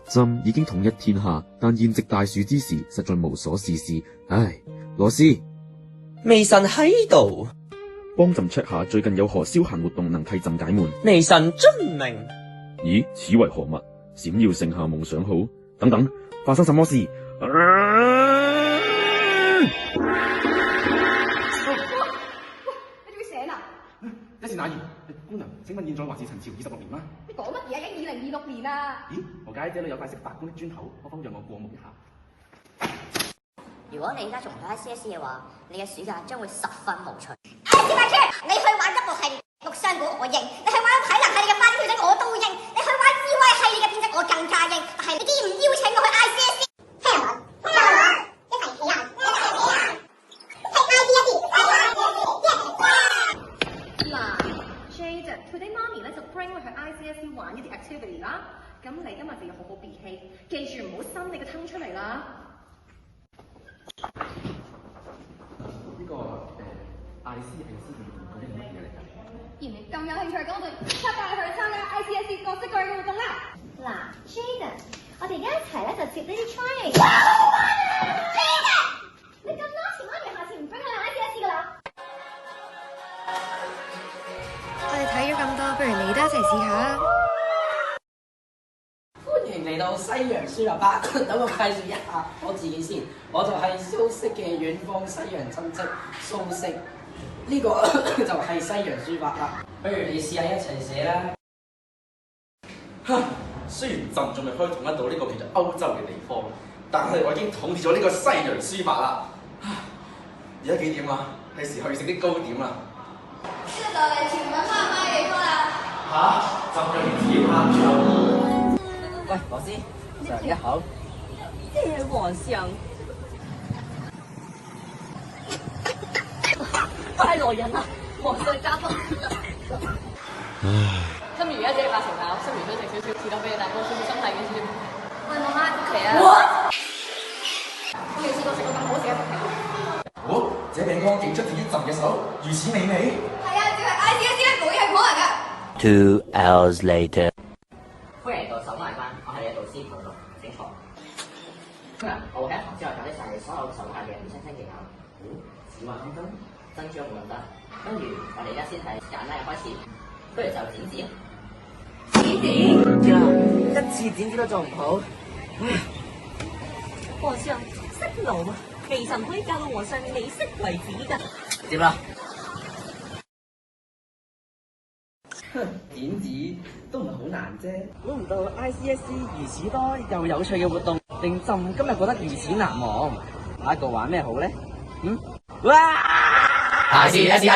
朕已經統一天下，但宴席大暑之時，實在無所事事。唉，羅斯，微臣喺度，幫朕 check 下最近有何消閒活動能替朕解悶。微臣遵命。咦，此為何物？閃耀盛夏夢想好。等等，發生什麼事？一是哪言？姑娘，請問現在還是陳朝26年嗎？你講乜嘢？已經2026年啦！咦，我家姐女有塊食法官的磚頭，可否讓我過目一下？如果你而家仲唔去 ICSC 嘅話，你嘅暑假將會十分無趣。小白豬，你去玩音樂系列陸商股我認，你去玩體能系列嘅花招仔我都認，你去玩智慧系列嘅編輯我更加認，但係你竟然唔邀請我去 ICSC？ 聽我，一齊起行，一齊起行，嗱，Jade，佢哋媽咪咧就 bring 佢去 ICSC 玩一啲 activity 啦，咁你今日就要好好 behave，記住唔好伸你個吞出嚟啦。呢個ICSC 究竟係乜嘢嚟㗎？而你咁有興趣講，我就即刻帶你去參加 ICSC 各式各樣嘅活動啦。嗱 ，Jade，我哋而家一齊咧就接呢啲 training。你咁多錢，媽咪下次唔 bring 你去 ICSC 㗎啦。我哋睇咗咁多，不如你都一齊試下。歡迎嚟到西洋書立吧，等我介紹一下我自己先。我就係蘇軾嘅遠方西洋親戚蘇軾，呢個就係西洋書法啦。不如你試下一齊寫啦。雖然朕仲未可以統一到呢個叫做歐洲嘅地方，但係我已經統治咗呢個西洋書法啦。而家幾點啦？係時候要食啲糕點啦。呢個就係全品花派地方啦。朕嘅兒子要喊住。喂，羅斯，上一口。謝皇上。快來人啊！皇上駕崩。心如而家只係8成飽，心如想食少少，士多啤梨蛋糕，算唔算心態嘅先？喂，媽媽，曲奇啊！我未試過食過咁好食嘅曲奇。哦，這餅乾竟出自於朕嘅手，如此美味。係啊，只係 ICSC 咧，冇嘢係可能㗎。 2 hours later。歡迎嚟到手藝班，我係你嘅導師普讀，請坐。今日我會喺堂之後教啲晒你所有手藝嘅五星星技巧。指環空針、珍珠冇用得。跟住我哋而家先係簡單嘅開始，不如就剪紙啊！呀，一次剪紙都做唔好。皇上息怒啊！微臣可以教到皇上你識為止㗎。接啦。剪紙都唔係好難啫，估唔到 ICSC 如此多又有趣嘅活動，令朕今日覺得如此難忘。下一個玩咩好咧？哇 ICSC